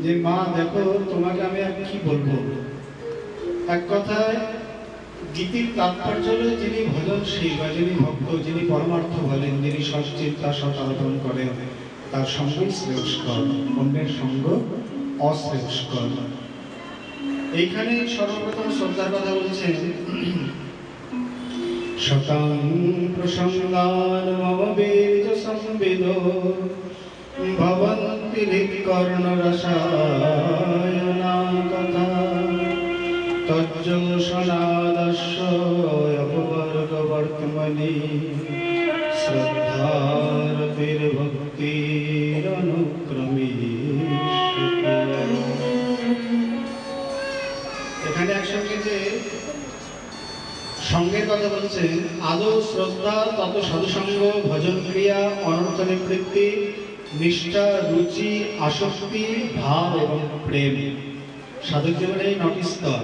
যে মা দেখো তোমাকে আমি আর কি বলবো। এক কথায় গীতির তাৎপর্য হল যিনি ভজনশীল বা যিনি ভক্ত, যিনি পরমার্থ বলেন, যিনি সচ্চিন্তা সতারাধন করেন, তার সঙ্গই শ্রেয়স্কর, অন্যের সঙ্গ অশ্রেয়স্কর। এইখানে সর্বপ্রথম শ্রদ্ধার কথা বলছেন, শতাং প্রসঙ্গান মম বীর্য সংবেদ ভবন্তি হৃৎকর্ণরসায়না কথা তজ্জোষণাদস্য অপবর্গবর্তমনি শ্রদ্ধারতির্ভক্তিরনুক্রমী। এখানে একসঙ্গে যে সঙ্গের কথা বলছেন, আদৌ শ্রদ্ধা, তত সাধুসঙ্গ, ভজন ক্রিয়া, অনর্থ নিবৃত্তি, নিষ্ঠা, রুচি, আসক্তি, ভাব এবং প্রেম, সাধক জীবনে এই 9টি স্তর।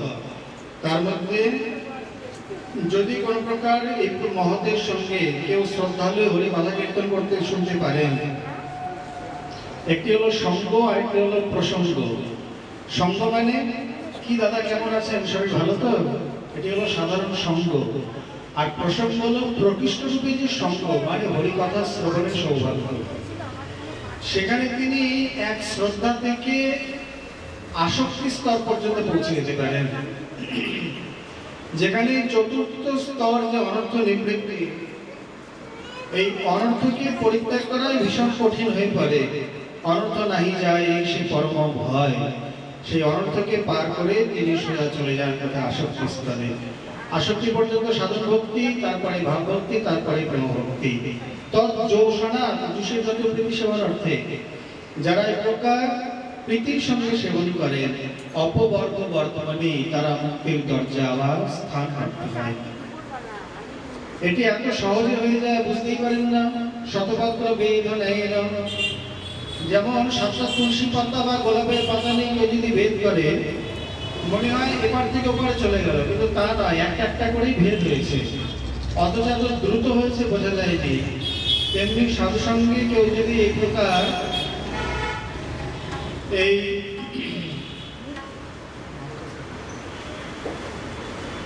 তার মধ্যে যদি কোন প্রকার একটু মহতের সঙ্গে কেউ শ্রদ্ধালু হলে বাধা কীর্তন করতে শুনতে পারেন, একটি হলো সঙ্গ, আরেকটি হলো প্রসঙ্গ। সঙ্গ মানে কি, দাদা কেমন আছেন, শরীর ভালো তো, এটি হলো সাধারণ সঙ্গ। আর প্রসঙ্গ হলো প্রকৃষ্ট রূপে যে সঙ্গ, মানে হরিকথা শ্রবণের সৌভাগ্য। সেখানে তিনি এক শ্রদ্ধা থেকে আসক্তি স্তর পর্যন্ত পৌঁছে যেতে পারেন, যেখানে চতুর্থ স্তর যে অনর্থ নিবৃত্তি, এই অনর্থকে পরিত্যাগ করাই ভীষণ কঠিন হয়ে পড়ে। অনর্থ নাহি যায় সে পরম ভয়, সেই অনর্থকে পার করে তিনি সোজা চলে যান কোথায়, আসক্তি স্তরে। আসক্তি পর্যন্ত সাধন ভক্তি, তারপরে ভাব ভক্তি, তারপরে প্রেম ভক্তি। তজ্জোষণা, যুষের যত প্রীতি সেবার অর্থে যারা এক প্রকার প্রীতির সঙ্গে সেবন করেন, অপবর্গ বর্তমানে তারা মুক্তির দরজা আবার স্থান হাঁটতে হয়। এটি এত সহজে হয়ে যায় বুঝতেই পারেন না। শতপাত্র বেদ নেই, যেমন 7টা তুলসী পাতা বা গোলাপের পাতা নিয়ে কেউ যদি ভেদ করে, মনে হয় এপার থেকে ওপারে চলে গেল, কিন্তু তা নয়, একটা একটা করেই ভেদ হয়েছে। অথচ এত দ্রুত হয়েছে বোঝা যায়নি। তেমনি সাধু সঙ্গে কেউ যদি এই প্রকার এই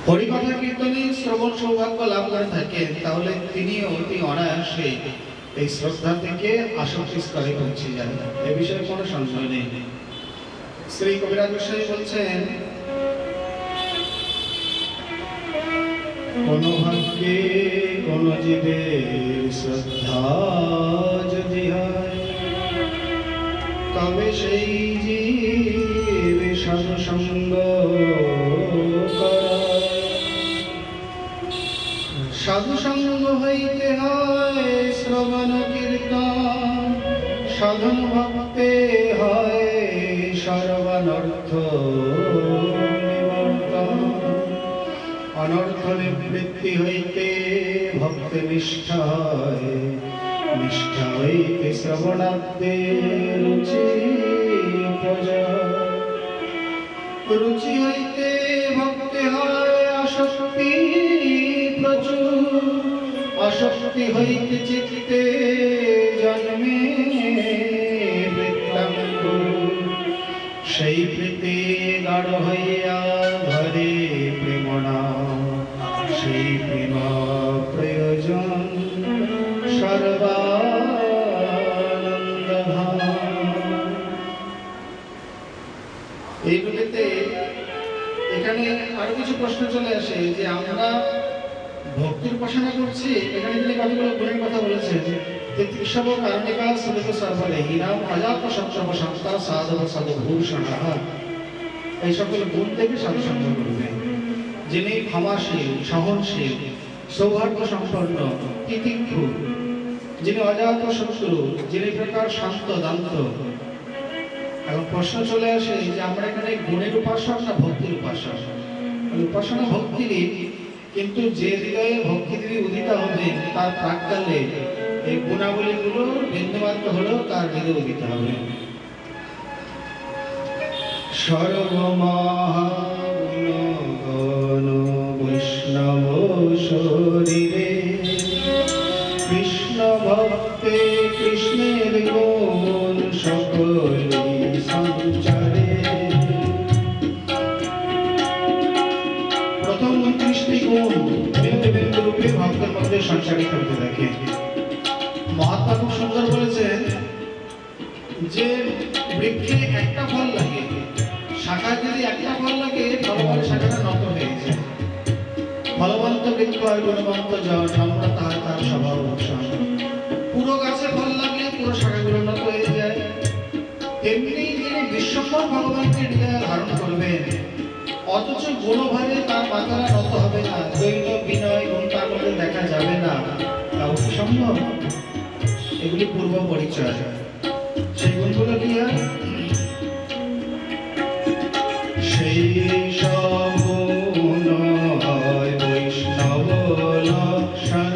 হরিকথা কীর্তনে শ্রবণ সৌভাগ্য লাভ করে থাকেন, তাহলে তিনি অতি অনায়াসে এই শ্রদ্ধা থেকে আসক্তি স্তরে পৌঁছে যান, এ বিষয়ে কোনো সংশয় নেই। শ্রী কবিরাজ গোস্বামী বলছেন, কোন ভাগ্যে কোন জীবের শ্রদ্ধা যদি হয়, তবে সেই জীব সাধু সঙ্গ করায়। সাধু সঙ্গ হইতে হয় শ্রবণ কীর্তন, সাধন ভক্তে হয় সর্বানর্থ নিবর্তন। অনর্থ নিবৃত্তি হইতে ভক্তি নিষ্ঠা হয়, নিষ্ঠা হইতে শ্রবণাব্দে রুচি প্রজয়। রুচি হইতে ভক্তি হয় আসক্তি প্রচুর, আসক্তি হইতে চিত্তে জন্মে বৃত্তাঙ্কুর। সেই প্রীতি গাঢ় হইয়া ধরে প্রেমনা, সেই প্রেম প্রয়োজন সর্বানন্দধাম। এইগুলিতে এখানে আরো কিছু প্রশ্ন চলে আসে যে আমরা ভক্তির উপাসনা করছি, এখানে তিনি কতগুলো গুণের কথা বলেছেন, যে ত্রিশব কারণিকা সুলিত সর্বলে হীরাম অজাত সপ্তম সংস্থা সাধব সাধুভূষণ, এই সকল গুণ থেকে সাধু সঙ্গ করবে। যিনি ক্ষমাশীল, সহনশীল, সৌহার্দ্য সম্পন্ন, তিতিক্ষু, যিনি অজাত শত্রু, যিনি প্রকার শান্ত দান্ত। এখন প্রশ্ন চলে আসে যে আমরা এখানে গুণের উপাসক না ভক্তির উপাসক? উপাসনা ভক্তিরই, কিন্তু যে হৃদয়ে ভক্তি দেবী উদিত হবেন তার প্রাক্কালে এই গুণাবলীগুলো বিন্দুমাত্র হলেও তার হৃদয়ে উদিত হবে। সর্বমহাগুণ বৈষ্ণব শরীরে কৃষ্ণ ভক্তে কৃষ্ণের গুণ সকলে সঞ্চার। ভক্তদের সঞ্চারিত হতে থাকে। মহাত্মা খুব সুন্দর বলেছেন যে বৃক্ষে একটা ফল লাগে, শাখা যদি একটা ফল লাগে ফলবারে শাখাটা নত হয়ে যায়। ফলবন্ত বৃক্ষ আর গুণবন্ত জন, আমরা তাহার তার স্বভাব ভূষণ। পুরো গাছে ফল লাগলে পুরো শাখাগুলো নত হয়ে যায়। তেমনি তিনি বিশ্বম্বর ভগবানকে হৃদয়ে ধারণ করবেন, অথচ গুণভাবে তার মাথারা নত হবে না, দৈন্য বিনয় গুণ তার মধ্যে দেখা যাবে না। তাও কি সম্ভব? এগুলি পূর্ব পরিচয়। সেই গুণগুলো কি হয়? সেই সব গুণ হয় বৈষ্ণব লক্ষণ।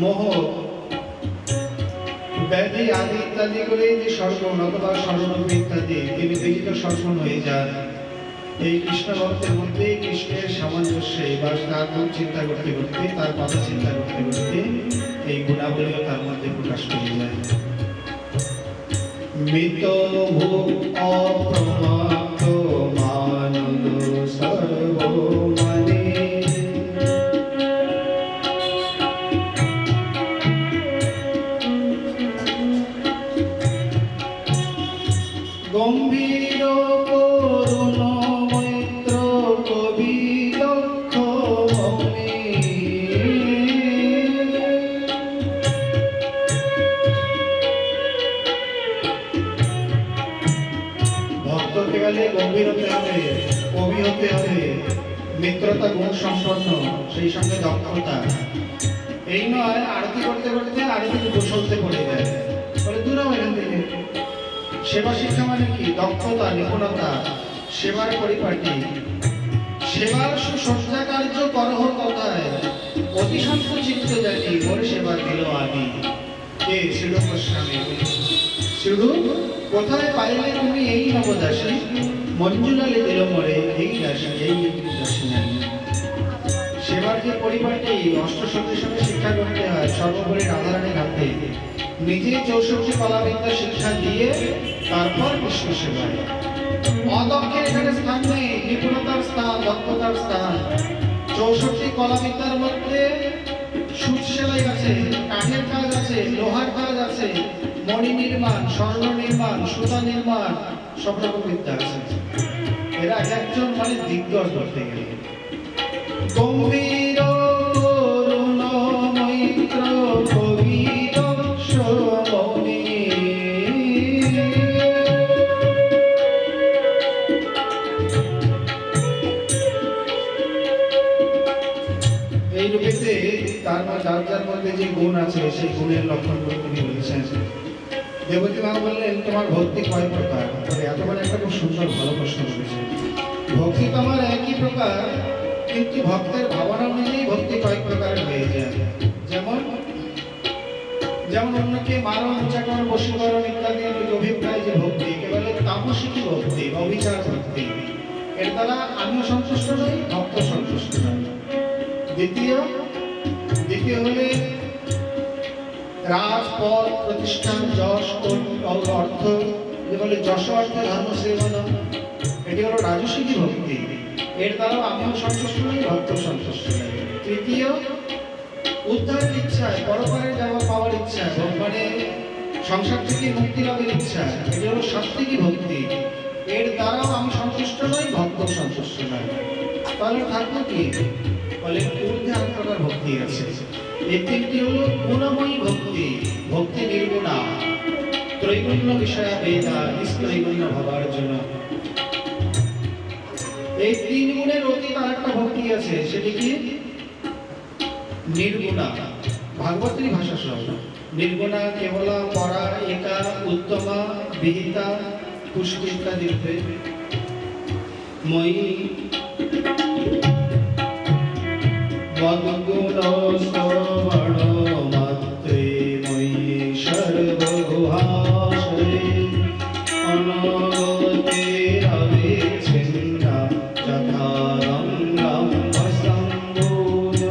মোহ ব্যাধি আদি ইত্যাদি করে যে সর্বণ অথবা সর্বণ ইত্যাদি তিনি ব্যতীত সর্বণ হয়ে যান। এই কৃষ্ণ ভক্তের মধ্যে কৃষ্ণের সামঞ্জস্যে বা তার নাম চিন্তা করতে করতে, তার কথা চিন্তা করতে করতে এই গুণাবলীও তার মধ্যে প্রকাশ পেয়ে যায়। মৃত ভোগ অপ্রমাদ মানব সর্বমানে গম্ভীর করুণ মৈত্র কবি লক্ষ মনে। ভক্ত হতে গেলে গম্ভীর হতে হবে, কবি হতে হবে, মিত্রতা গুণ সম্পন্ন, সেই সঙ্গে দক্ষতা। এই নয় আরতি করতে করতে আরতি গোসলতে পড়ে যায়, বলে দূর হবে এখান থেকে। সেবা শিক্ষা মানে কি? দক্ষতা, নিপুণতা, সেবার পরিপাটি। সেবার সুসজ্জা কার্য করহ কথায়, অতি শান্ত চিত্ত জানি মোরে সেবা দিল আদি। কে? শ্রীরূপ গোস্বামী। শ্রীরূপ কোথায় পাইলে তুমি এই নবদাসী, মঞ্জুলালে দিল মোরে এই দাসী, এই দাসী জানি। সেবার যে পরিপাটি অষ্টসঙ্গীর সঙ্গে শিক্ষা করতে হয়, সর্বোপরি রাধারানী হাতে নিজে 64 কলাবিদ্যা শিক্ষা দিয়ে তারপর কৃষ্ণ সেবায়। অদক্ষের এখানে স্থান নেই, নিপুণতার স্থান, দক্ষতার স্থান। 64 কলাবিদ্যার মধ্যে সুচ সেলাই আছে, কাঠের কাজ আছে, লোহার কাজ আছে, মণি নির্মাণ, স্বর্ণ নির্মাণ, সুতা নির্মাণ, সব রকম বিদ্যা আছে। এরা একজন মানে দিগ্গজ করতে গেলে। গম্ভীর করুণ মৈত্র কবি দক্ষ মনে। এই রূপেতে তার যার মধ্যে যে গুণ আছে সেই গুণের লক্ষণ করে তিনি বলেছেন। দেবতী মা বললেন তোমার ভক্তি কয় প্রকার? এত বড় একটা খুব সুন্দর ভালো প্রশ্ন করেছেন। ভক্তি তো আমার একই প্রকার, কিন্তু ভক্তের ভাবনা অনুযায়ী ভক্তি কয়েক প্রকারের হয়ে যায়। যেমন যেমন অন্যকে মারণ, চাকর, বশীকরণ ইত্যাদি অভিপ্রায় যে ভক্তি, একেবারে তামসিকী ভক্তি, অবিচার ভক্তি। এর দ্বারা আমিও সন্তুষ্ট নই, ভক্ত সন্তুষ্ট নয়। দ্বিতীয় হলে রাজপদ, প্রতিষ্ঠান, যশ, অর্থ, বলে যশ অর্থ ধর্ম সেবন, এটি হলো রাজসিকী ভক্তি। এর দ্বারা আমিও সন্তুষ্ট নই, ভক্ত সন্তুষ্ট নই। তৃতীয়, উদ্ধারের ইচ্ছায়, পরপারে যাওয়া পাওয়ার ইচ্ছা, মানে সংসার থেকে মুক্তি লাভের ইচ্ছা, এটি হলো সাত্ত্বিকী ভক্তি। এর দ্বারাও আমি সন্তুষ্ট নই, ভক্ত সন্তুষ্ট নয়। তাহলে থাকলো কি? বলে ঊর্ধ্বে আর প্রকার ভক্তি আছে। এই তিনটি হলো গুণময়ী ভক্তি, ভক্তি নির্গুণা, ত্রৈগুণ্য বিষয়া বেদা, নিস্ত্রৈগুণ্য ভাবার জন্য। এই তিন গুণের অতীত আর একটা ভক্তি আছে, সেটি কি? নির্গুণা। ভাগবতের ভাষা সব নির্গুণা, কেবলা, পরা, একা, উত্তমা, বিহিতা, পুষ্টি ইত্যাদি রূপে। মই মদ্গুণ শ্রবণ মাত্রে মই সর্বগুহাশয়ে অনগতে অবিচ্ছিন্না যথা গঙ্গাম বসম্ভূয়।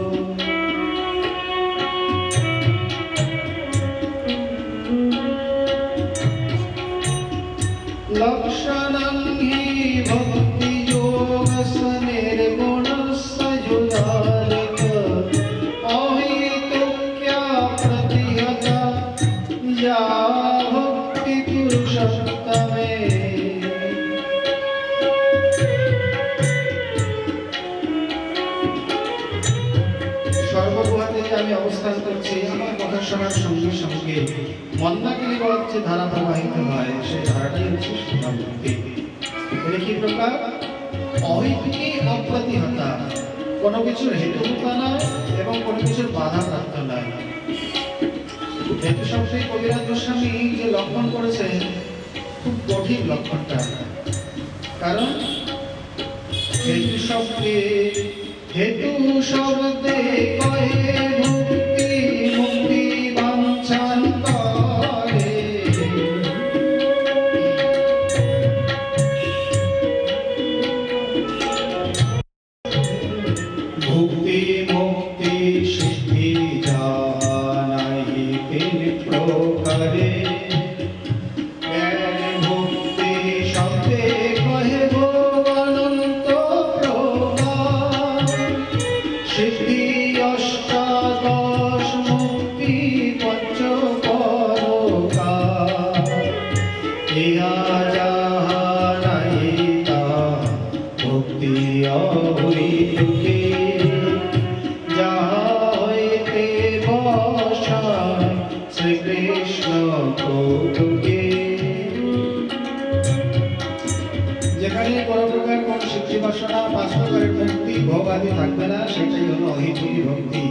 লক্ষণং হি ভক্তি যোগস্য নির্গুণস্য যুদারিক অহেতুক্যা প্রতিহতা যা ভক্তি পুরুষোত্তমে। সর্বগুহাতে যে আমি অবস্থান করছি, আমার কথা শোনার সঙ্গে সঙ্গে মন্দাকিনী বধ যে ধারা প্রবাহিত হয়, সেই ধারাটাই হচ্ছে শুদ্ধ ভক্তি। এটা কি প্রকার? অহেতুকী অপ্রতিহতা, কোনো কিছুর হেতুকতা নয় এবং কোনো কিছুর বাধা প্রাপ্ত নয়। হেতু শব্দে কবিরাজ গোস্বামী যে লক্ষণ করেছে, খুব কঠিন লক্ষণটা। কারণ হেতু শব্দে কয়ে মুক্তি, মুক্তি বাঞ্ছান করে। ভক্তি মুক্তি সিদ্ধি জানাই তিন প্রকারে। ভক্তি শব্দে কহে অনন্ত প্রকার, সিদ্ধি অষ্টাদশ, মুক্তি পঞ্চ প্রকার। ইহা যাহা নাই তাহা ভক্তি অহৈতুকী, যাহা হইতে বসায় শ্রীকৃষ্ণ কৌতুকে। যেখানে কোনো প্রকার কোন সিদ্ধি বাসনা, পাঁচ প্রকারের মুক্তি, ভোগ আদি থাকবে না, সেটাই হলো অহেতুকী ভক্তি,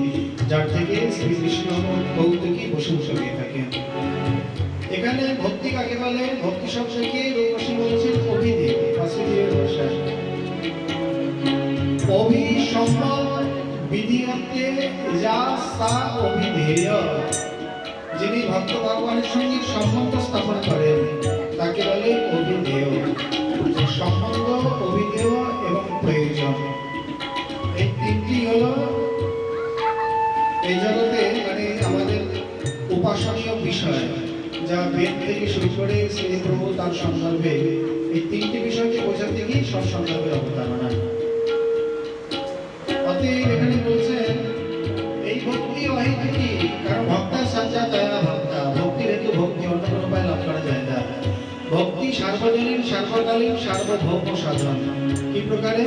যার থেকে শ্রীকৃষ্ণ কৌতুকী প্রশংসা হয়ে থাকে। এখানে ভক্তি কাকে বলে? ভক্তি শব্দকে রূপসী বলছেন অভিধেয়, বাসুদেবের ভাষা। অভিসম্মত বিধি অর্থে যা সা অভিধেয়, যিনি ভক্ত ভগবানের সঙ্গে সম্বন্ধ স্থাপন করেন, তাকে বলে অভিধেয়। সম্বন্ধ, অভিধেয় এবং প্রয়োজন, এই তিনটি হলো এই জগতে মানে আমাদের উপাসনীয় বিষয়, যা বেদ থেকে শুরু করে শ্রী প্রভু তার সন্দর্ভে এই তিনটি বিষয়কে বোঝাতে গিয়ে সব সন্দর্ভের অবতারণা। অতএব এখানে বলছেন এই ভক্তি অহেতুকী, কারণ ভক্তা সজ্জা দয়া ভক্তা, ভক্তির হেতু ভক্তি, অন্য কোনো উপায় লাভ করা যায় না। ভক্তি সার্বজনীন, সার্বকালীন, সার্বভৌম সাধন। কি প্রকারে?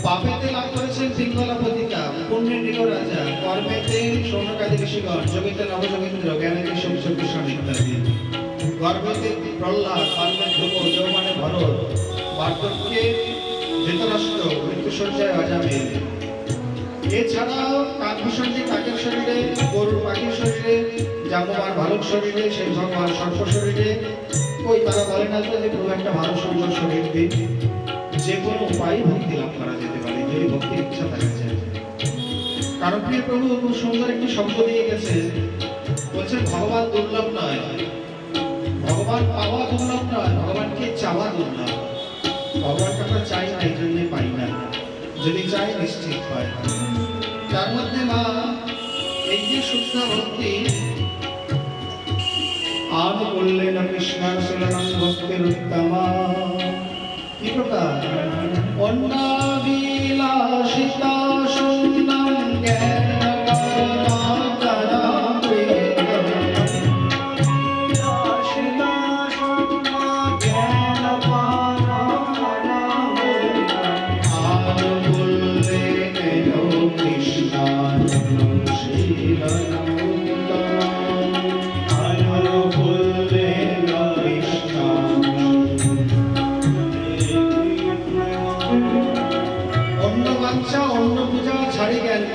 পাপেতে লাভ করেছেন পিঙ্গলা পতিতা, পুণ্যে নিল রাজা, কর্মেতে সৌনকাদি ঋষিগণ, যোগিতে নবযোগেন্দ্র, জ্ঞানেতে শোকৃষ্ণ ইত্যাদি। গর্ভেতে প্রহ্লাদ, কর্মে ধ্রুব, যৌবনে ভরত, বার্ধক্যে ধৃতরাষ্ট্র, মৃত্যুশয্যায় অজামিল। এছাড়াও কাকভূষণজি কাকের শরীরে, গরুর পাখির শরীরে, জাম্বুবান ভালুক শরীরে, সেই ভগবান সর্প শরীরে। কই তারা বলে না যে প্রভু একটা ভালো সুন্দর শরীর দিন। যে কোনো উপায় ভক্তি লাভ করা যেতে পারে, যদি ভক্তির ইচ্ছা থাকে যায়। কারণ প্রিয় প্রভু খুব সুন্দর একটি শব্দ দিয়ে গেছে, বলছেন ভগবান দুর্লভ নয়, ভগবান পাওয়া দুর্লভ নয়, ভগবানকে চাওয়া দুর্লভ। ভগবানকে আমরা চাই না, এই জন্যই পাই না। যদি চাই নিশ্চিত পায়। তার মধ্যে মা এই যে শুদ্ধ ভক্তি আর বললেন কৃষ্ণার্চনং ভক্তির উত্তমা কি প্রকার অন্নাবিলাসিতা সুন্দর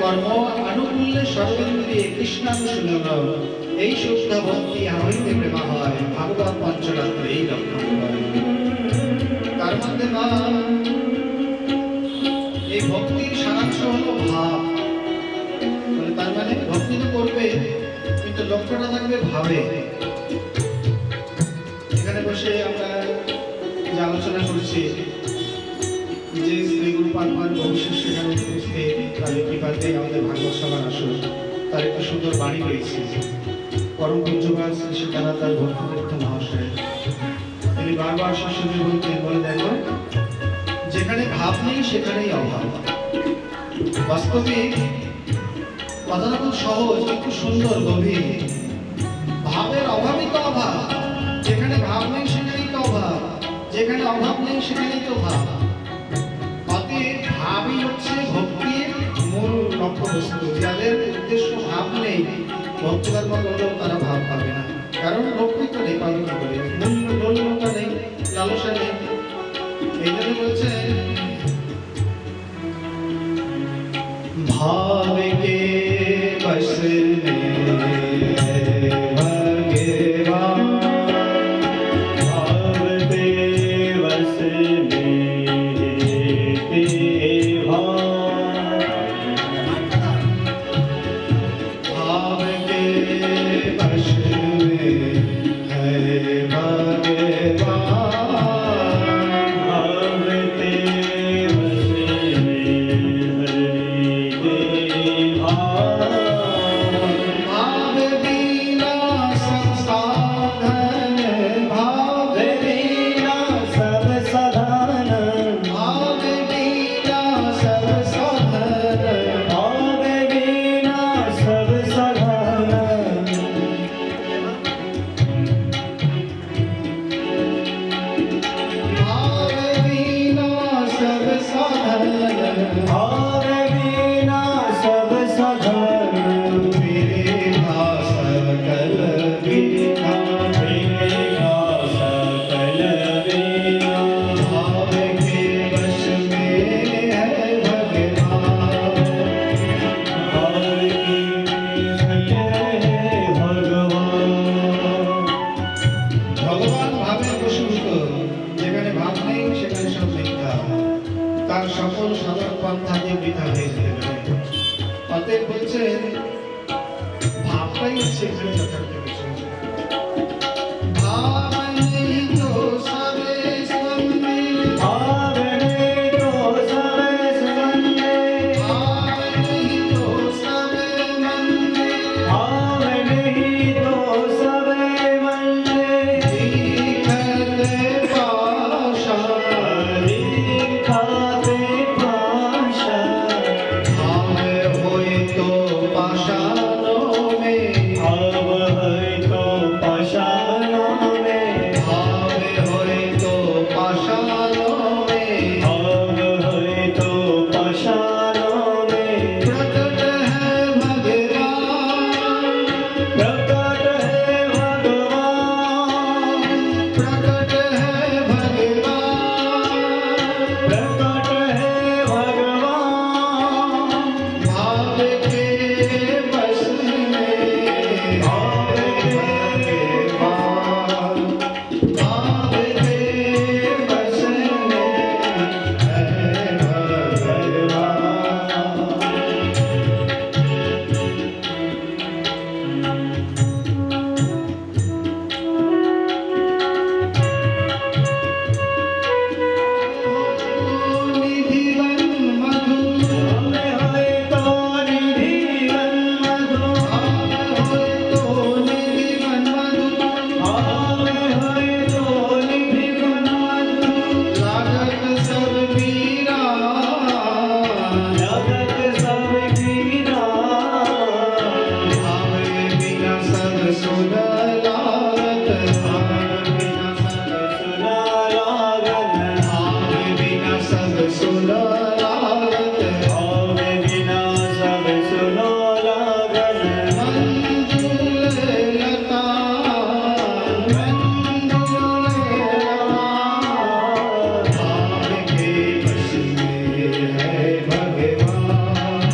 কর্ম আনুকূল্যে সর্বেন্দ্রিয়ে কৃষ্ণানুশীলন এই শুদ্ধ ভক্তি হইতে প্রেমা হয় ভাগবত পঞ্চরাত্রে এই লক্ষণ হয়। তার মধ্যে মা এই ভক্তির সারাংশ হলো ভাব। তার মানে ভক্তি তো করবে কিন্তু লক্ষ্যটা থাকবে ভাবে। এখানে বসে আমরা যে আলোচনা করছি যে শ্রী গুরুপাদ ভবিষ্যৎ সেখানে উপস্থিত তাদের কৃপাতে আমাদের ভাগবত সভার আসর তার একটা সুন্দর বাণী রয়েছে। পরম পূজ্যপাল শ্রী সীতানাথ তার ভক্তিতীর্থ মহাশয় তিনি বারবার শিষ্যদের বলতেন, বলে দেখো যেখানে ভাব নেই সেখানেই অভাব। বাস্তবিক কথাটা খুব সহজ কিন্তু সুন্দর গভীর। ভাবের অভাবই তো অভাব। যেখানে ভাব নেই সেখানেই তো অভাব, যেখানে অভাব নেই সেখানেই তো ভাব। ভাবই হচ্ছে ভক্তির মূল লক্ষ্যবস্তু। যাদের উদ্দেশ্য ভাব নেই ভক্তিকর্ম করলেও তারা ভাব পাবে না, কারণ লক্ষ্যই তো নেই, পাবে কি করে? মূল্যটা নেই, লালসা নেই। এই জন্য বলছে ভাবকে বশ মে ভগবান ভাবকে বশ মে সকল সাধারণ পন্থাকে বৃথা হয়ে যেতে পারে। অতএব বলছেন ভাবটাই হচ্ছে এখানে যথার্থ বিষয়। अब है तो जगत सब कीना भावे बिना सब सुन लागत भावे बिना सब सुना लागत भावे बिना सब सुन लागत भावे बिना सब सुना लागत मंजुल लता मंजुल भाव के बस में है भगवान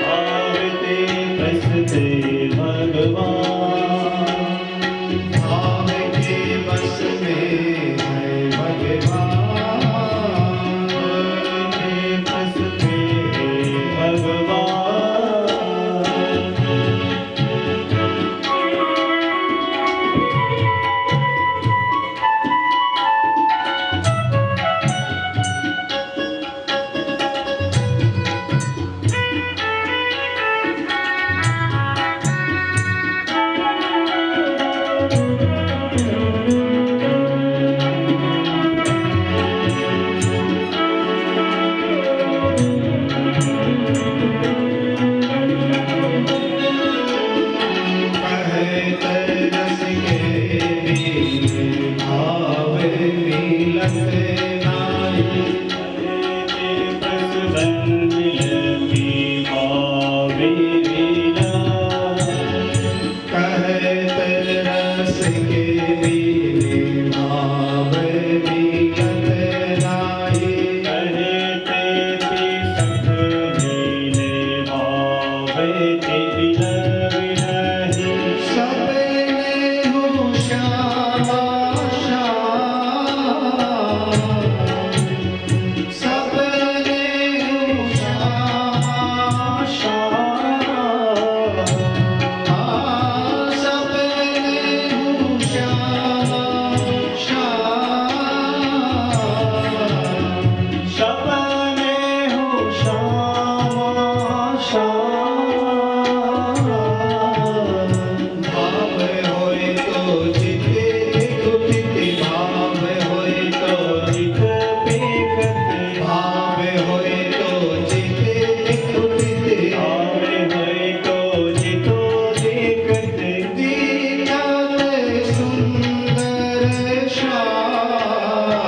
भावते बसते भगवान भाव के बस में है भगवान भावते बसते कहत रस के भाव मिलत नाई कहत रस के भाव मिलत नाई सबने हो श्यामा श्याम सबने हो श्यामा श्याम सबने हो श्यामा भाव होए तो जिते कुतिते भाव होए तो भाव होए तो जिते कुतिते दीनत सुंदर श्याम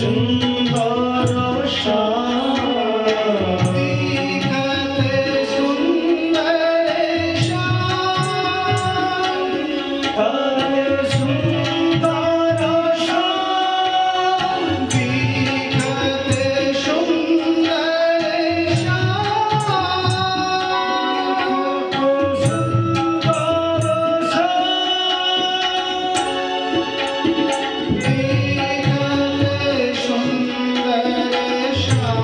सुंदर श्याम दीनत सुंदर श्याम हरे सुंदर श्याम दीनत सुंदर श्याम सुंदर दीनत सुंदर श्याम दिखते सुंदर श्याम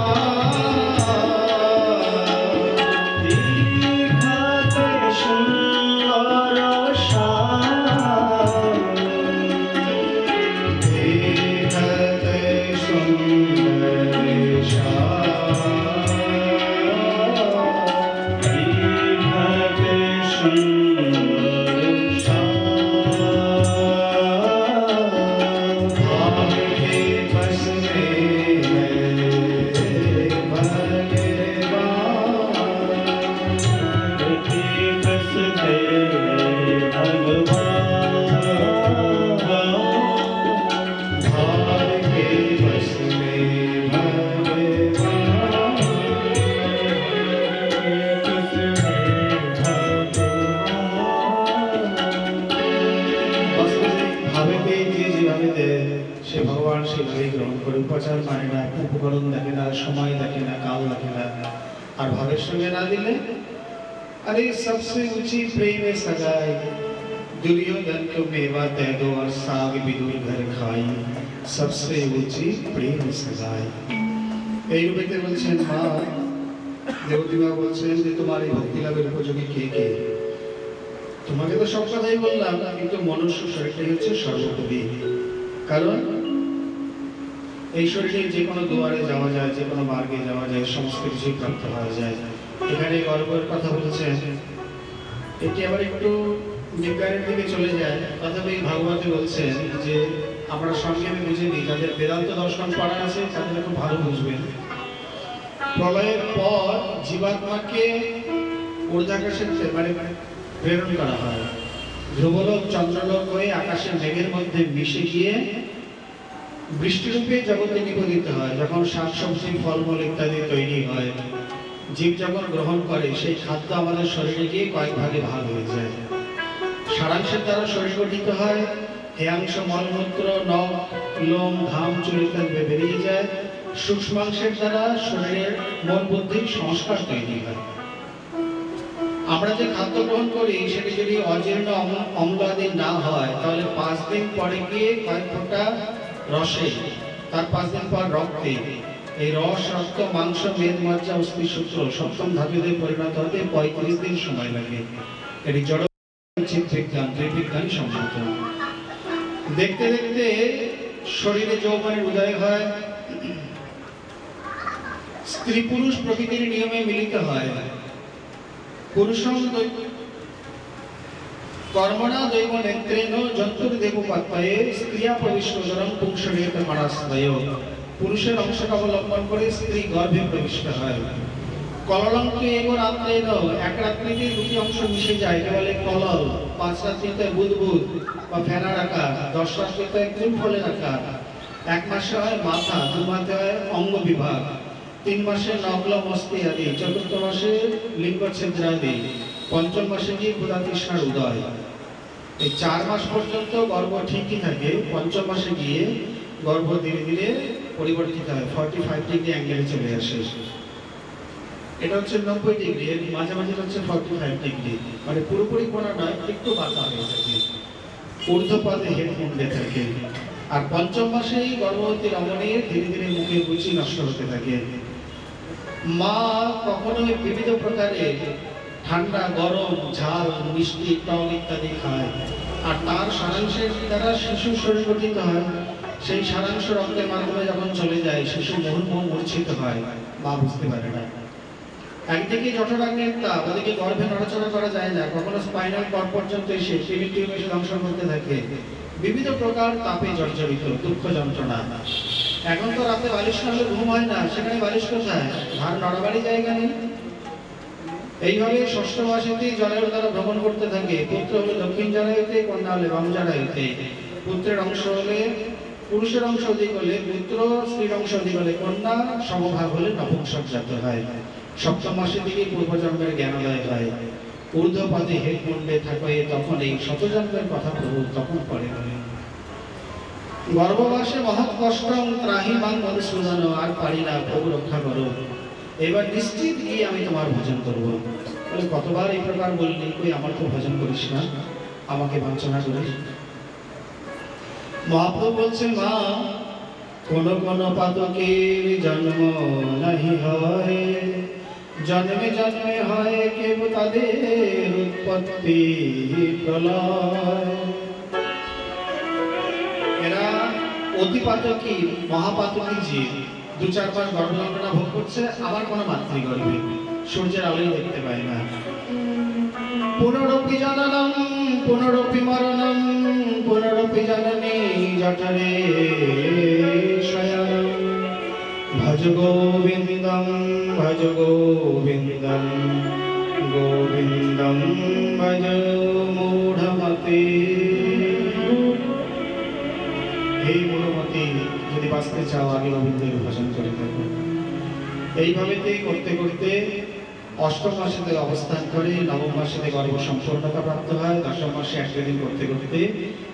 दीनत सुंदर श्याम दिखते सुंदर श्याम भाव के बस में है भगवान बसते भगवान भाव के बस में ভাবেতে যে যেভাবে দেয় সে ভগবান সেভাবেই গ্রহণ করে উপচার মানে না উপকরণ দেখে না সময় দেখে না কাল দেখে না আর ভাবের সঙ্গে না দিলে अरे सबसे ऊंची प्रेम है सगाई दुर्योधन को मेवा दे दो और साग बिदुर घर खाई सबसे ऊंची प्रेम है सगाई এই রূপেতে বলছেন মা দেবতী মা বলছেন যে তোমার এই ভক্তি লাভের উপযোগী কে কে তোমাকে তো সব কথাই বললাম কিন্তু মনুষ্য শরীরটাই হচ্ছে সর্বোপরি কারণ এই শরীরে যে কোনো দুয়ারে যাওয়া যায় যে কোনো মার্গে যাওয়া যায় সমস্ত কিছুই প্রাপ্ত হওয়া যায় এখানে গর্বের কথা বলছেন এটি আবার একটু বিজ্ঞানের দিকে চলে যায় তথাপি ভাগবতে বলছেন যে আমরা সংক্ষেপে বুঝে নিই, যাদের বেদান্ত দর্শন পড়া আছে তাদের খুব ভালো বুঝবেন। প্রলয়ের পর জীবাত্মাকে ঊর্ধ্বাকাশে মানে প্রেরণ করা হয়, ধ্রুবলোক চন্দ্রলোক হয়ে আকাশের মেঘের মধ্যে মিশে গিয়ে বৃষ্টিরূপে জগতে নিবেদিত হয়। যখন শাকসবজি ফলমূল ইত্যাদি তৈরি হয়, জীব যখন গ্রহণ করে সেই খাদ্য আমাদের শরীরে গিয়ে কয়েক ভাগে ভাগ হয়ে যায়। সারাংশের দ্বারা শরীর গঠিত হয়, হেয়াংশ মলমূত্র নখ লোম ঘাম চুল ইত্যাদি বেরিয়ে যায়। সূক্ষ্মাংশের দ্বারা শরীরের মন বুদ্ধির সংস্কার তৈরি হয়। আমরা যে খাদ্য গ্রহণ করি সেটি যদি অজীর্ণ অম্লাদি না হয় তাহলে 5 দিন পরে গিয়ে কয়েক ফোঁটা রসে, তার 5 দিন পর রক্তে, এই রস রক্ত মাংস মেদ মজ্জা অস্থি সূত্র সপ্তম ধাতুতে পরিণত হতে 35 দিন সময় লাগে। এটি জড় চিৎ বিজ্ঞান ত্রিবিজ্ঞানী সম্মত। দেখতে দেখতে শরীরে যৌবনের উদয় হয়, স্ত্রী পুরুষ প্রকৃতির নিয়মে মিলিত হয়। পুরুষং কর্মণা দৈব নেত্রেণ জন্তুর্দেবোপাধ্যায়ে স্ত্রিয়া প্রবিষ্টরং পুংসরিয়ত মানাস্ময়। পুরুষের অংশকে অবলম্বন করে স্ত্রী গর্ভে প্রবিষ্ট হয়। কললঙ্কে এগো রাত্রেণ, এক রাত্রিতে দুটি অংশ মিশে যায়, এটা বলে কলল। 5 রাত্রিতে বুদবুদ বা ফেনার আকার, 10 রাত্রিতে কুল ফলের আকার, 1 মাসে হয় মাথা, 2 মাসে হয় অঙ্গ বিভাগ, 3 মাসে নগ্ন মস্তি আদি, 4th মাসে লিঙ্গ ছিদ্রাদি, 5ম মাসে গিয়ে ক্ষুধা তৃষ্ণার উদয়। এই 4 মাস পর্যন্ত গর্ভ ঠিকই থাকে, 5ম মাসে গিয়ে গর্ভ ধীরে ধীরে পরিবর্তিত হয়, 45 ডিগ্রি অ্যাঙ্গেলে চলে আসে। এটা হচ্ছে 90 ডিগ্রি, এর মাঝামাঝি হচ্ছে 45 ডিগ্রি, মানে পুরোপুরি কোণা নয়, একটু বাঁকা হয়ে থাকে, ঊর্ধ্বপদে হেড মুন্ডে থাকে। আর 5ম মাসেই গর্ভবতী রমণীর ধীরে ধীরে মুখের রুচি নষ্ট হতে থাকে। মা কখনোই বিবিধ প্রকারের ঠান্ডা গরম ঝাল মিষ্টি টক ইত্যাদি খায়, আর তার সারাংশের দ্বারা শিশু শরীর গঠিত হয়। সেই সারাংশ রক্তের মাধ্যমে যখন চলে যায় শিশু মুহুর্মুহু মূর্ছিত হয়, মা বুঝতে পারে না। একদিকে জঠরাগ্নির তাপ, ওদিকে গর্ভে নড়াচড়া করা যায় না, কখনো স্পাইনাল কর্ড পর্যন্ত এসে টিউব এসে দংশন করতে থাকে। বিবিধ প্রকার তাপে জর্জরিত, দুঃখ যন্ত্রণা। এখন তো রাতে বালিশ না হলে ঘুম হয় না, সেখানে বালিশ কোথায়? ঘাড় নড়াবাড়ি জায়গা নেই। এইভাবে ষষ্ঠ মাসেতেই জরায়ুর দ্বারা ভ্রমণ করতে থাকে। পুত্র হলে দক্ষিণ জরায়ুতে, কন্যা হলে বাম জরায়ুতে। পুত্রের অংশ হলে পুরুষের অংশ অধিক হলে পুত্র, স্ত্রীর অংশ অধিক হলে কন্যা, সমভাগ হলে নপুংসক হয়। 7ম মাসের দিকে পূর্বজন্মের জ্ঞানোদয় হয়। ঊর্ধ্বপদে হেড মুন্ডে থাকে, তখন এই শতজন্মের কথা প্রভু তখন পড়ে বলে। গর্ভবাসে মহৎ কষ্ট ত্রাহি মাং মধুসূদন, আর পারি না প্রভু রক্ষা করো, এবার নিশ্চিত গিয়ে আমি তোমার ভজন করবো। বলে কতবার এই প্রকার বললি, কই আমার তো ভজন করিস না, আমাকে বঞ্চনা করিস। মহাপ্রভু বলছে, মা কোন কোন পাতকের জন্ম নাহি হয়, জন্মে জন্মে হয় কেব তাদের উৎপত্তি প্রলয়। এরা অতিপাতকী মহাপাতকী জীব, 2-4 মাস গর্ভযন্ত্রণা ভোগ করছে, আবার কোনো মাতৃগর্ভে, সূর্যের আলোই দেখতে পায় না। পুনরপি জননম পুনরপি মরণম পুনরপি জননী জঠরে শয়নম, ভজ গোবিন্দম ভজ গোবিন্দম গোবিন্দম ভজ মূঢ়মতে। এই মূঢ়মতি, যদি বাঁচতে চাও আগে গোবিন্দের ভজন করে থাকো। এইভাবে করতে করতে 8ম মাসেতে অবস্থান করে, 9ম মাসেতে গর্ভ সম্পূর্ণতা প্রাপ্ত হয়, 10ম মাসে 1 দিন করতে করতে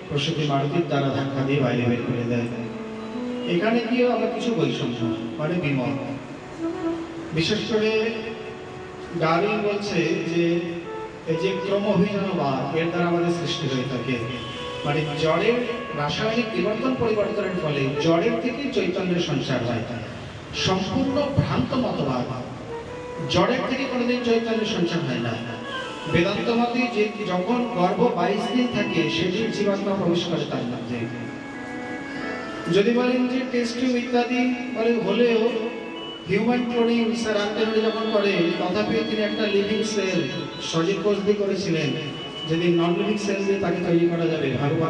প্রসূতি মারুতির দ্বারা ধাক্কা দিয়ে বাইরে বের করে দেয়। এখানে গিয়েও আবার কিছু বৈষম্য, মানে বিমত। বিশেষ করে ডারউইন বলছে যে এই যে ক্রম অভিযানবাদ, এর দ্বারা আমাদের সৃষ্টি হয়ে থাকে, মানে জড়ের রাসায়নিক পরিবর্তনের ফলে জড়ের থেকে চৈতন্যের সঞ্চার হয়। সম্পূর্ণ ভ্রান্ত মতবাদ, জড়ের থেকে কোনোদিন চৈতন্যের সঞ্চার হয় না। বেদান্ত মতে যে যখন গর্ভ 22 দিন থাকে সেদিন জীবাত্মা প্রবেশ করে তার মধ্যে। যদি বলেন যে টেস্ট টিউব ইত্যাদি বলে হলেও হিউম্যান ক্লোনিং স্যার আন্তর্জাতিক যখন করে, তথাপি তিনি একটা লিভিং সেল সজীব কোষ দিয়ে করেছিলেন, যদি নন লিভিং সেল দিয়ে তাকে তৈরি করা যাবে,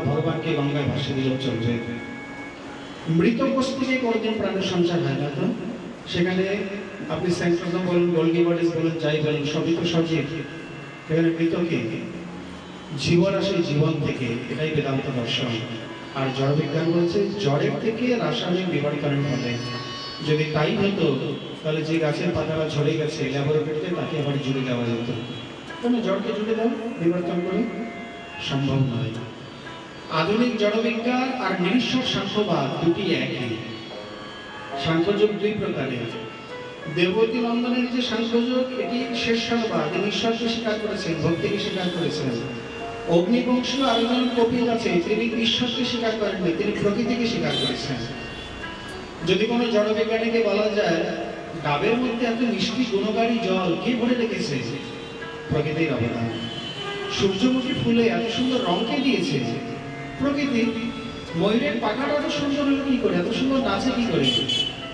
ভগবানকে গঙ্গায় ভাসিয়ে দিলেও চলবে। মৃত কোষ থেকে কোনোদিন প্রাণের সঞ্চার হয় না তো। সেখানে আপনি স্যাংক্রোজম বলুন, গোলগি বডিস বলুন, যাই বলুন, সবই তো সজীব। এখানে মৃতকে জীবন আসে জীবন থেকে, এটাই বেদান্ত দর্শন। আর জড়বিজ্ঞান বলছে জড়ের থেকে রাসায়নিক বিবর্তনের ফলে। যদি তাই হতো তাহলে যে গাছের পাতাটা ঝরে গেছে ল্যাবরেটরিতে তাকে আবার জুড়ে দেওয়া যেত। কেন জড়কে জুড়ে দাও বিবর্তন করে? সম্ভব নয়। আধুনিক জড়বিজ্ঞান আর নিরীশ্বর সাংখ্যবাদ দুটি একই। সাংখ্যযোগ দুই প্রকারের। দেবতী নন্দনের যে সাংখ্যযোগ, এটি শেষবাদ, তিনি ঈশ্বরকে স্বীকার করেছেন, ভক্তিকে স্বীকার করেছেন। অগ্নিবংশীয় আরেকজন কপিল আছে, তিনি ঈশ্বরকে স্বীকার করেননি, তিনি প্রকৃতিকে স্বীকার করেছেন। যদি কোনো জড়বিজ্ঞানীকে বলা যায় ডাবের মধ্যে এত মিষ্টি গুণকারী জল কে ভরে রেখেছে? প্রকৃতির অবদান। সূর্যমুখী ফুলে এত সুন্দর রং কে দিয়েছে? প্রকৃতি। ময়ূরের পাখাটা এত সুন্দর হলো কি করে, এত সুন্দর নাচে কি করে?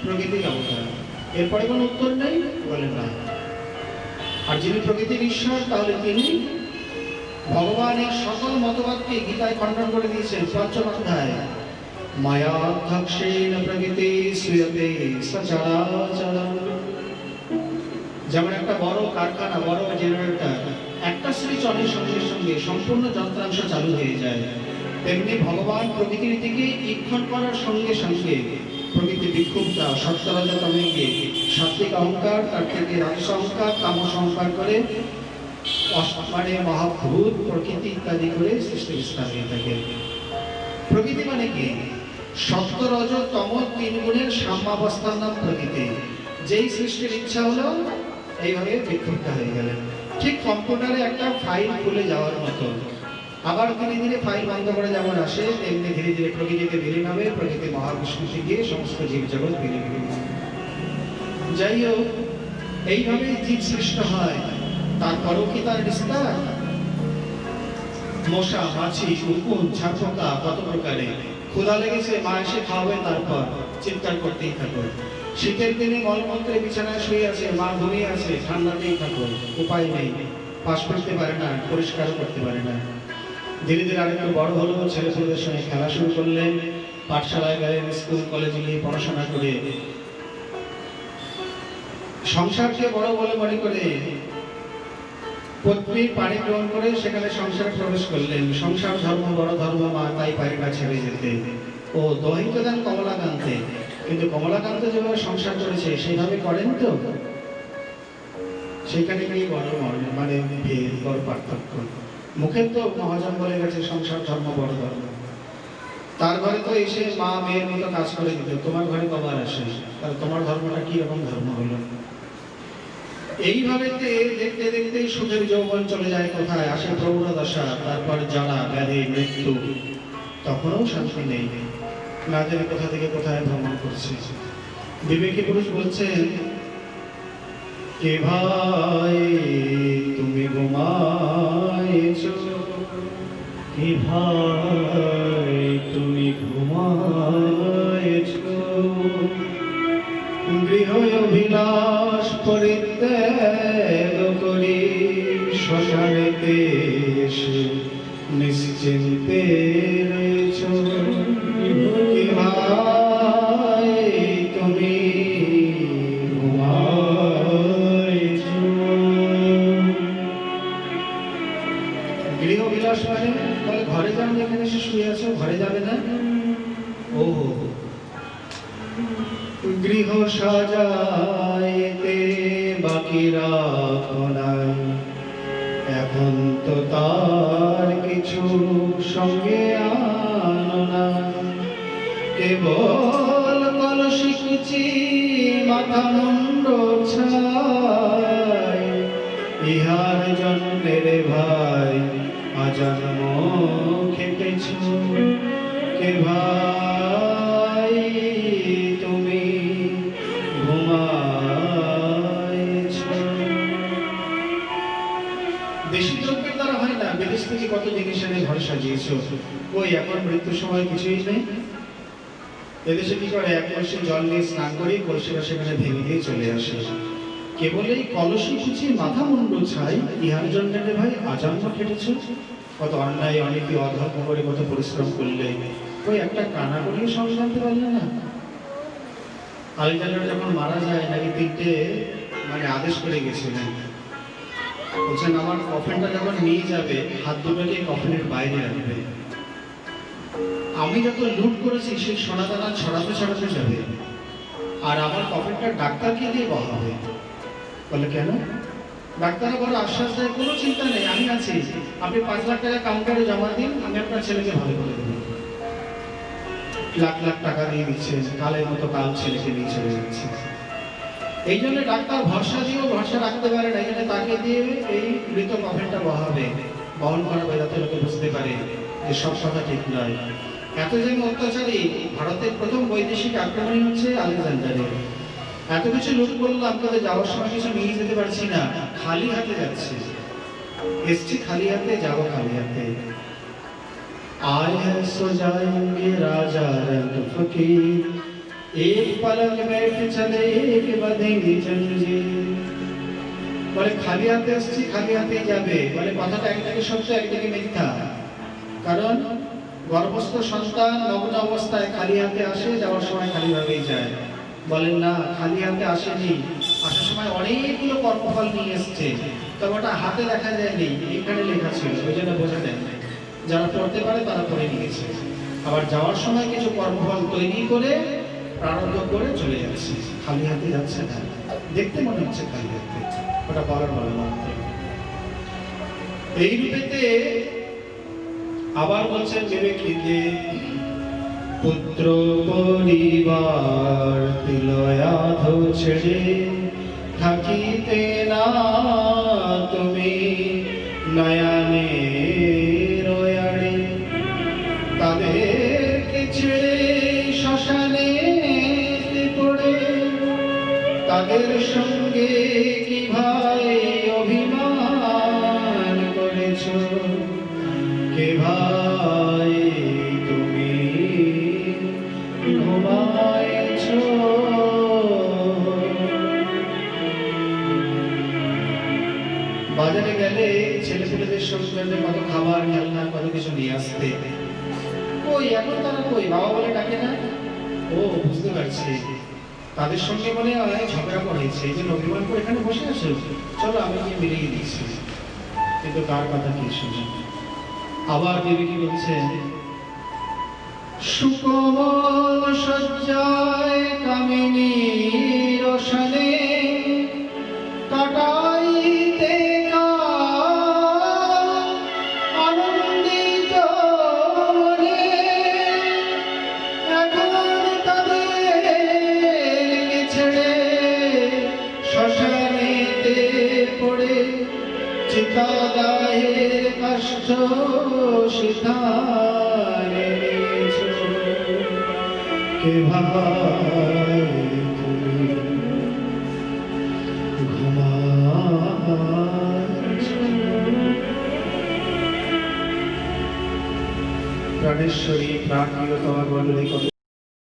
প্রকৃতির অবদান। এরপরে কোনো উত্তর নেই? বলেন না। আর যিনি প্রকৃতির ঈশ্বর, তাহলে তিনি ভগবানের সকল মতবাদকে গীতায় খণ্ডন করে দিয়েছেন। পঞ্চম অধ্যায়, মায়াধ্যক্ষেন প্রকৃতি শ্রীয়তে সচরাচরম। যেমন একটা বড় কারখানা, বড় জেনারেটর, একটা সুইচ অনের সঙ্গে সঙ্গে সম্পূর্ণ যন্ত্রাংশ চালু হয়ে যায়, তেমনি ভগবান প্রকৃতির দিকে ঈক্ষণ করার সঙ্গে সঙ্গে প্রকৃতি বিক্ষুব্ধ সত্যরজতমে গিয়ে সাত্বিক অহংকার, তার থেকে রাজস অহংকার, তামস অহংকার করে মানে মহাভূত, প্রকৃতি ইত্যাদি করে সৃষ্টি বিস্তার হয়ে থাকে। প্রকৃতি মানে কি? সত্য রজ তম তিন গুণের সাম্যাবস্থার নাম প্রকৃতি। যেই সৃষ্টির ইচ্ছা হলো এইভাবে বিক্ষুব্ধ হয়ে গেলেন। ঠিক কম্পিউটারে একটা ফাইল খুলে যাওয়ার মতো। আবার ধীরে ধীরে ফাইল বন্ধ করে যেমন আসে, তেমনি ধীরে ধীরে প্রকৃতিতে বিলীন হবে, প্রকৃতি মহাবিষ্ণুতে গিয়ে সমস্ত জীবজগৎ বিলীন হবে। যাই হোক, এইভাবে জীব সৃষ্ট হয়। তারপরও কি তার বিস্তার? মশা, মাছি, উকুন, ছাপোকা কত প্রকারে। ক্ষুধা লেগেছে, মা এসে খাওয়াবে, তারপর চিৎকার করতেই থাকো। শীতের দিনে মলমন্ত্রে বিছানায় শুয়ে আছে, মা ঘুমিয়ে আছে, ঠান্ডাতেই থাকো, উপায় নেই। পাশ করতে পারে না, পরিষ্কার করতে পারে না। ধীরে ধীরে আরেকটু বড় হলো, ছেলেপুলেদের সঙ্গে খেলা শুরু করলেন, পাঠশালায় গেলেন, স্কুল কলেজে গিয়ে পড়াশোনা করে সংসারকে বড় বলে মনে করে পত্নীর পানি গ্রহণ করে সেখানে সংসারে প্রবেশ করলেন। সংসার ধর্ম বড় ধর্ম, মা তাই পারি না ছেড়ে যেতে। ও দহিত দেন কমলাকান্তে, কিন্তু কমলাকান্ত যেভাবে সংসার করেছে সেইভাবে করেন তো? সেইখানে কি বড় মানে ভেদ, বড় পার্থক্য। মুখে তো মহাজন বলে গেছে সংসার ধর্ম বড় ধর্ম, তার ঘরে তো এসে মা মেয়ের মতো কাজ করে দিত। তোমার ঘরে কবার আসে? তাহলে তোমার ধর্মটা কি রকম ধর্ম হলো? এইভাবে দেখতে দেখতে সুখের যৌবন চলে যায় কোথায়, আসে প্রৌঢ়দশা, তারপর জ্বালা, ব্যাধি, মৃত্যু। তখনও শান্তি নেই, না জানি কোথা থেকে কোথায় ভ্রমণ করছে। বিবেকী পুরুষ বলছেন, কে ভাই তুমি ঘুমাইছ, কে ভাই তুমি ঘুমাইছ, গৃহ অভিলাষ পরিত্যাগ করি শ্মশানেতে এসে নিশ্চিন্তে রয়েছ। কে ভাই তুমি ঘুমাইছ। গৃহ বিলাস মানে তাহলে ঘরে যান, যেখানে এসে শুয়ে আছো ঘরে যাবে না? ও গৃহ সাজাইতে বাকি রাখো নাই, এখন তো তার কিছু সঙ্গে আনো না। কেবল কলসি কুচি মাথা মুন্ড ছাই, ইহার জন্যে রে ভাই আজন্ম খেটেছ। কে ভাই তুমি ঘুমাইছ। দেশি দ্রব্যের দ্বারা হয় না, বিদেশ থেকে কত জিনিস এনে ঘরে সাজিয়েছ। ওই এখন মৃত্যুর সময় কিছুই নেই। এদেশে কি করে, এক কলসি জল নিয়ে স্নান করি, কলসিটা সেখানে ভেঙে দিয়ে চলে আসে। কেবল এই কলসি কুচি মাথা মুন্ড ছাই, ইহার জন্য রে ভাই আজন্ম খেটেছ। কত অন্যায় অনীতি অধর্ম করে কত পরিশ্রম করলে, ওই একটা কানাকড়িও সঙ্গে জানতে পারলে না? আলেকজান্ডার যখন মারা যায় নাকি তিনটে মানে আদেশ করে গেছিলেন, বলছেন আমার কফিনটা যখন নিয়ে যাবে হাত দুটোকে কফিনের বাইরে রাখবে, আমি যত লুট করেছি সেই সোনাদানা ছড়াতে ছড়াতে যাবে, আর আমার কফিনটা ডাক্তারকে দিয়ে বহাবে। বলে কেন? ডাক্তাররা বড় আশ্বাস দেয়, কোনো চিন্তা নেই, আমি আছি, আপনি 5 লাখ টাকা কাউন্টারে জমা দিন, আমি আপনার ছেলেকে ভালো করে দেবো। লাখ লাখ টাকা দিয়ে দিচ্ছে, কালের মতো কাল ছেলেকে নিয়ে চলে যাচ্ছে। এই জন্য ডাক্তার ভরসা দিয়েও ভরসা রাখতে পারে না, এখানে তাকে দিয়ে এই মৃত কফিনটা বহাবে, বহন করাবে, যাতে লোকে বুঝতে পারে যে সব কথা ঠিক নয়। এত যেন অত্যাচারী, ভারতের প্রথম বৈদেশিক আক্রমণই হচ্ছে আলেকজান্ডারের। এত কিছু লুট করলাম, তাদের যাওয়ার সময় কিছু নিয়ে যেতে পারছি না, খালি হাতে যাচ্ছে, এসছি খালি হাতে, যাবো খালি হাতে। आए हैं सो जाएंगे राजा रंग फकीर, एक पलक बैठ चले एक बंधेंगे जंजीर। বলে খালি হাতে আসছি, খালি হাতেই যাবে। বলে কথাটা একদিকে সত্য, একদিকে মিথ্যা। কারণ গর্ভস্থ সন্তান নগ্ন অবস্থায় খালি হাতে আসে, যাওয়ার সময় খালি ভাবেই যায়। বলেন না, খালি হাতে আসেনি, আসার সময় অনেকগুলো কর্মফল নিয়ে এসছে, তবে ওটা হাতে দেখা যায়নি, এখানে লেখা ছিল, ওই জন্য বোঝা যায় না। যারা পড়তে পারে তারা পড়ে নিয়েছে। আবার যাওয়ার সময় কিছু কর্মফল তৈরি করে প্রারব্ধ করে চলে যাচ্ছে, খালি হাতে যাচ্ছে না। দেখতে মনে হচ্ছে খালি হাতে, ওটা বলার বলা মাত্র। এই রূপেতে আবার বলছেন বিবেকীতে, পুত্র পরিবার তিলয়াধ ছেড়ে থাকিতে না তুমি নয়নে রয়াড়ে, তাদেরকে ছেড়ে শ্মশানে পড়ে তাদের সঙ্গে কি ভাই অভিমান করেছ, কে ভাই তুমি ঘুমাইছ। বাজারে গেলে ছেলেপুলেদের সঙ্গে কত খাবার খেলনা কত কিছু নিয়ে আসতে, কই এখন তারা কই, বাবা বলে ডাকে না। ও বুঝতে পারছি, তাদের সঙ্গে মনে হয় ঝগড়া করেছে, এই জন্য অভিমান করে এখানে বসে আসে, চলো আমি গিয়ে মিলিয়ে দিচ্ছি। কিন্তু তার কথা কি শুনে আবার দেবী কি বলছেন, সুকোমল সজ্জায় কামিনী রোশনে কাটাইতে আনন্দিত মনে, এখন তাদেরকে ছেড়ে শ্মশানেতে পড়ে চিতাদাহের কষ্ট সিধারে নিয়েছ, কে ভাই তুমি ঘুমাচ্ছ। প্রাণেশ্বরী প্রাণীয় তোমার বললে কত